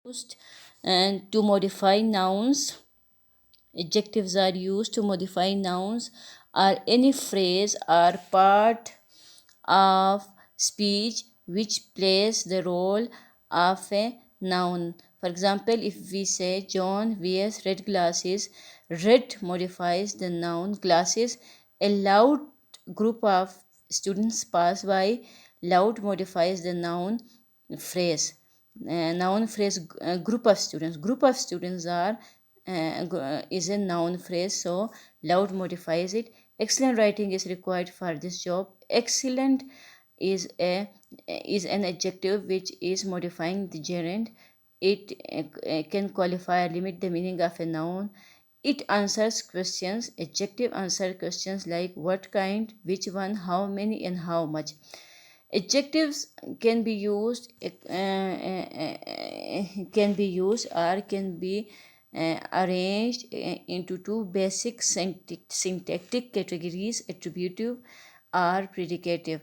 Used and to modify nouns. Adjectives are used to modify nouns or any phrase or part of speech which plays the role of a noun. For example, if we say John wears red glasses, red modifies the noun glasses. A loud group of students pass by, loud modifies the noun phrase. Noun phrase, group of students. Group of students are is a noun phrase, so loud modifies it. Excellent writing is required for this job. Excellent is an adjective which is modifying the gerund. It can qualify or limit the meaning of a noun. It answers questions. Adjective answer questions like what kind, which one, how many, and how much. Adjectives can be used or can be arranged into two basic syntactic categories: attributive or predicative.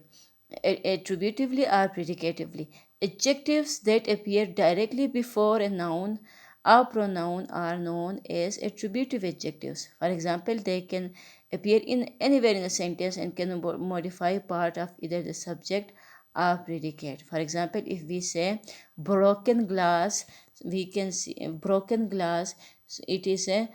Attributively or predicatively. Adjectives that appear directly before a noun or pronoun are known as attributive adjectives. For example, they can appear in anywhere in a sentence and can modify part of either the subject or predicate. For example, if we say broken glass, we can see broken glass, it is an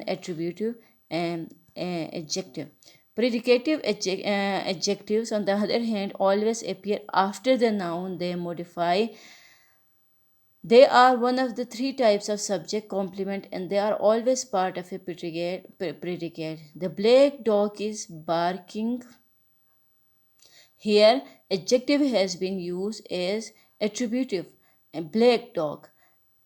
attributive adjective. Predicative adjectives, on the other hand, always appear after the noun they modify. They are one of the three types of subject complement and they are always part of a predicate. The black dog is barking. Here, adjective has been used as attributive, a black dog.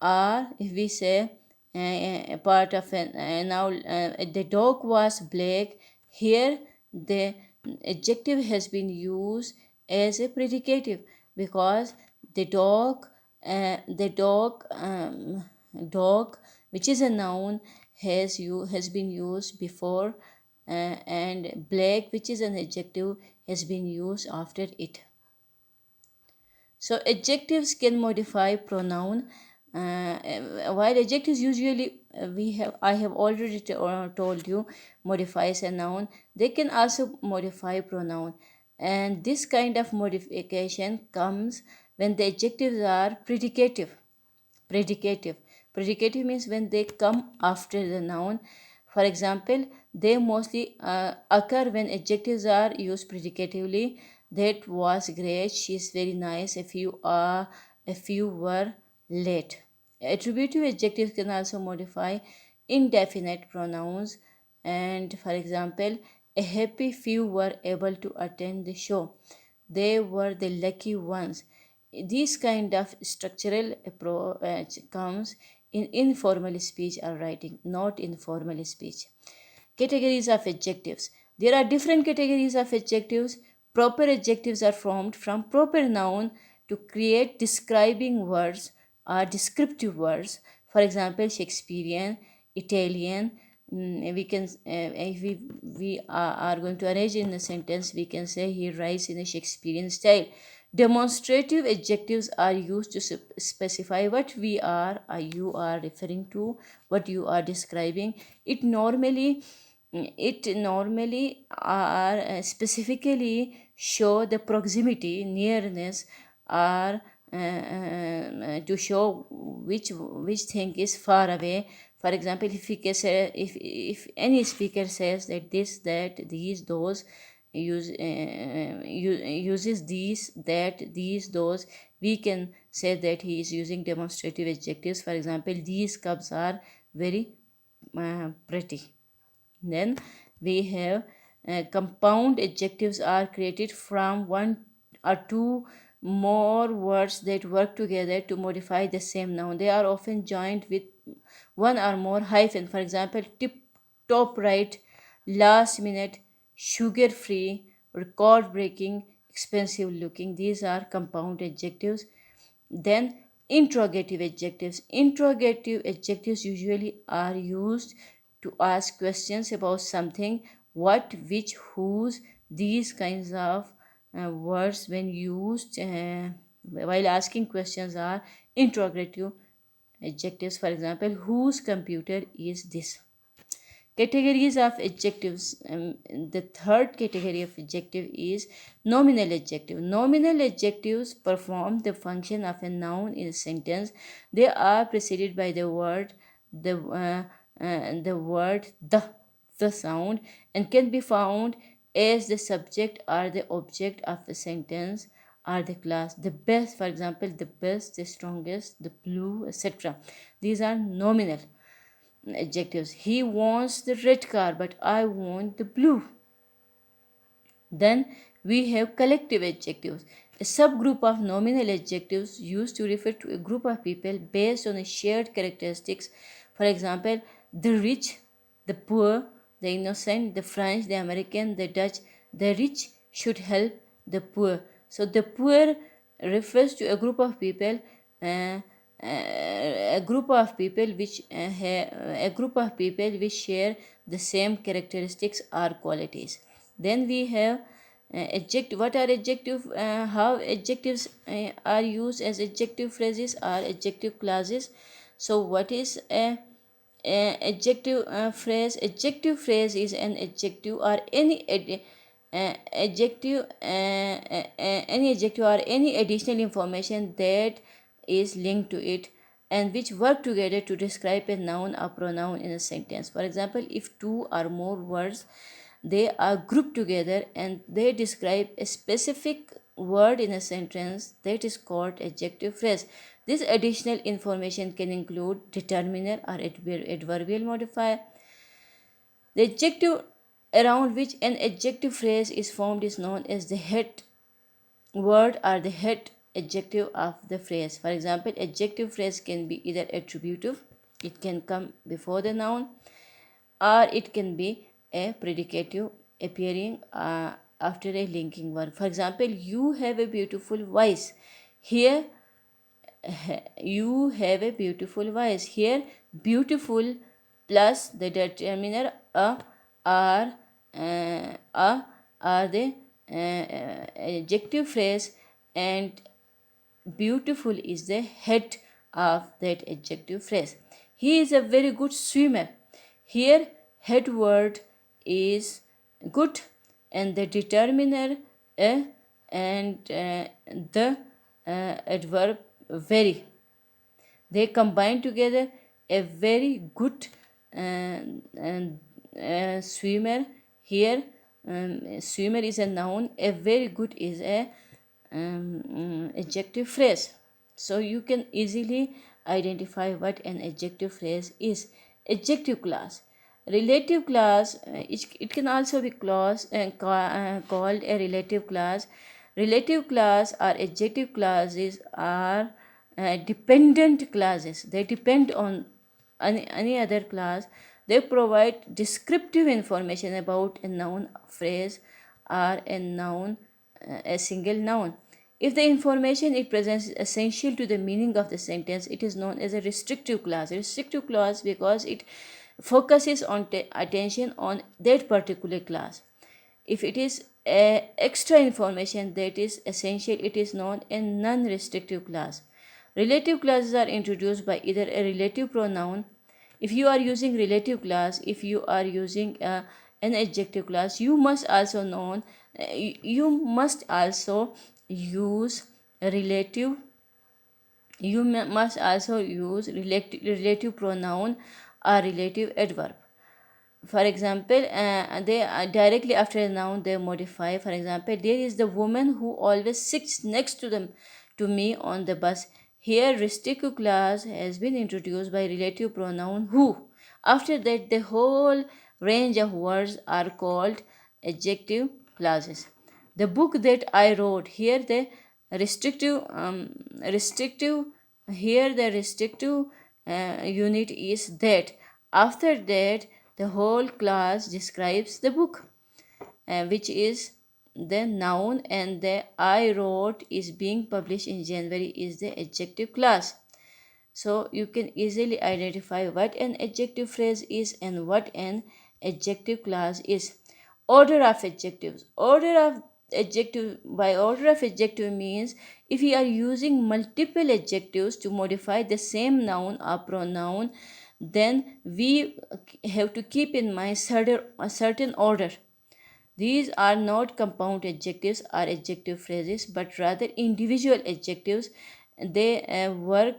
Or if we say a part of now the dog was black, here the adjective has been used as a predicative because the dog, dog, which is a noun, has been used before, and black, which is an adjective, has been used after it. So adjectives can modify pronoun. While adjectives usually I have already told you modifies a noun, they can also modify pronoun, and this kind of modification comes when the adjectives are predicative. Predicative. Predicative means when they come after the noun. For example, they mostly occur when adjectives are used predicatively. That was great. She is very nice. A few were late. Attributive adjectives can also modify indefinite pronouns. And for example, a happy few were able to attend the show. They were the lucky ones. This kind of structural approach comes in informal speech or writing, not in formal speech. Categories of adjectives. There are different categories of adjectives. Proper adjectives are formed from proper noun to create describing words or descriptive words. For example, Shakespearean, Italian. We can, if we are going to arrange in a sentence, we can say he writes in a Shakespearean style. Demonstrative adjectives are used to specify what we are or you are referring to, what you are describing. It normally are specifically show the proximity, nearness, or to show which thing is far away. For example, if we can say, if any speaker says that this, that, these, those, uses these, that, these, those, we can say that he is using demonstrative adjectives. For example, these cups are very pretty. Then we have compound adjectives are created from one or two more words that work together to modify the same noun. They are often joined with one or more hyphen. For example, tip top right, last minute, sugar free, record breaking, expensive looking. These are compound adjectives. Then interrogative adjectives. Interrogative adjectives usually are used to ask questions about something: what, which, whose. These kinds of words, when used while asking questions, are interrogative adjectives. For example, whose computer is this? Categories of adjectives. The third category of adjective is nominal adjective. Nominal adjectives perform the function of a noun in a sentence. They are preceded by the word the sound, and can be found as the subject or the object of a sentence or the class. The best, for example, the best, the strongest, the blue, etc. These are nominal adjectives. He wants the red car, but I want the blue. Then we have collective adjectives, a subgroup of nominal adjectives used to refer to a group of people based on a shared characteristics. For example, the rich, the poor, the innocent, the French, the American, the Dutch. The rich should help the poor. So the poor refers to a group of people, a group of people which a group of people which share the same characteristics or qualities. Then we have adjective. What are adjective? How adjectives are used as adjective phrases or adjective clauses? So what is a adjective phrase? Adjective phrase is an adjective or any adjective or any additional information that is linked to it and which work together to describe a noun or pronoun in a sentence. For example, if two or more words they are grouped together and they describe a specific word in a sentence, that is called adjective phrase. This additional information can include determiner or adverbial modifier. The adjective around which an adjective phrase is formed is known as the head word or the head adjective of the phrase. For example, adjective phrase can be either attributive, it can come before the noun, or it can be a predicative appearing after a linking verb. For example, you have a beautiful voice. Here, you have a beautiful voice. Here, beautiful plus the determiner are the adjective phrase, and beautiful is the head of that adjective phrase. He is a very good swimmer. Here, head word is good, and the determiner and the adverb very. They combine together a very good swimmer. Here, swimmer is a noun, a very good is a adjective phrase. So you can easily identify what an adjective phrase is. Adjective class. Relative class, it can also be called a relative class. Relative class or adjective classes are dependent classes. They depend on any other class. They provide descriptive information about a noun phrase or a single noun. If the information it presents is essential to the meaning of the sentence, it is known as a restrictive clause. Restrictive clause because it focuses on attention on that particular clause. If it is extra information that is essential, it is known a non-restrictive clause. Relative clauses are introduced by either a relative pronoun. If you are using relative clause, if you are using an adjective clause, you must also use relative. You must also use relative pronoun or relative adverb. For example, they directly after a noun they modify. For example, there is the woman who always sits next to me on the bus. Here, restrictive clause has been introduced by relative pronoun who. After that, the whole range of words are called adjective clauses. The book that I wrote. Here, the restrictive. Here, the restrictive unit is that. After that, the whole class describes the book, which is the noun, and the I wrote is being published in January is the adjective class. So you can easily identify what an adjective phrase is and what an adjective class is. Order of adjectives. Order of adjective, by order of adjective means if we are using multiple adjectives to modify the same noun or pronoun, then we have to keep in mind a certain order. These are not compound adjectives or adjective phrases, but rather individual adjectives. They work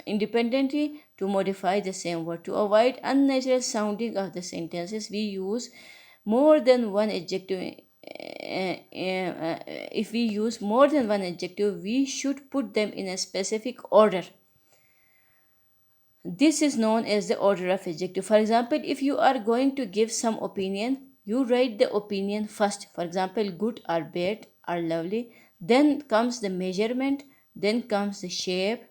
independently to modify the same word. To avoid unnatural sounding of the sentences, we use more than one adjective. If we use more than one adjective, we should put them in a specific order. This is known as the order of adjective. For example, if you are going to give some opinion, you write the opinion first. For example, good or bad or lovely. Then comes the measurement, then comes the shape,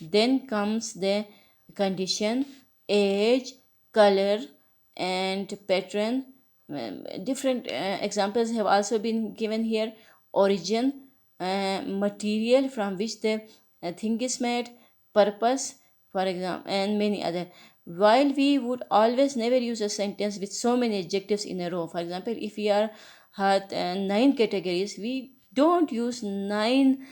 then comes the condition, age, color, and pattern. Different examples have also been given here. Origin, material from which the thing is made, purpose, for example, and many other. While we would always never use a sentence with so many adjectives in a row. For example, if we are had 9 categories, we don't use nine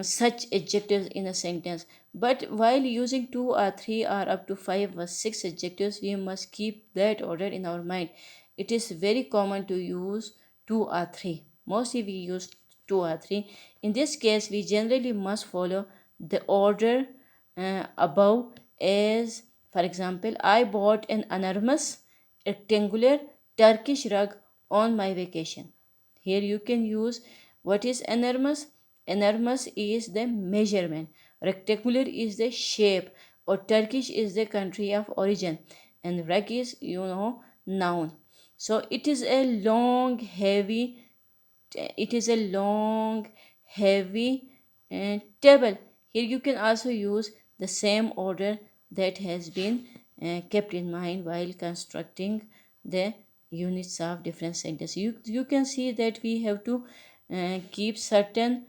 such adjectives in a sentence. But while using two or three or up to five or six adjectives, we must keep that order in our mind. It is very common to use two or three. Mostly we use two or three. In this case, we generally must follow the order above, as for example, I bought an enormous rectangular Turkish rug on my vacation. Here you can use what is enormous. Enormous is the measurement, rectangular is the shape, or Turkish is the country of origin, and rug is, noun. So it is a long, heavy table. Here you can also use the same order that has been kept in mind while constructing the units of different sentences. You can see that we have to keep certain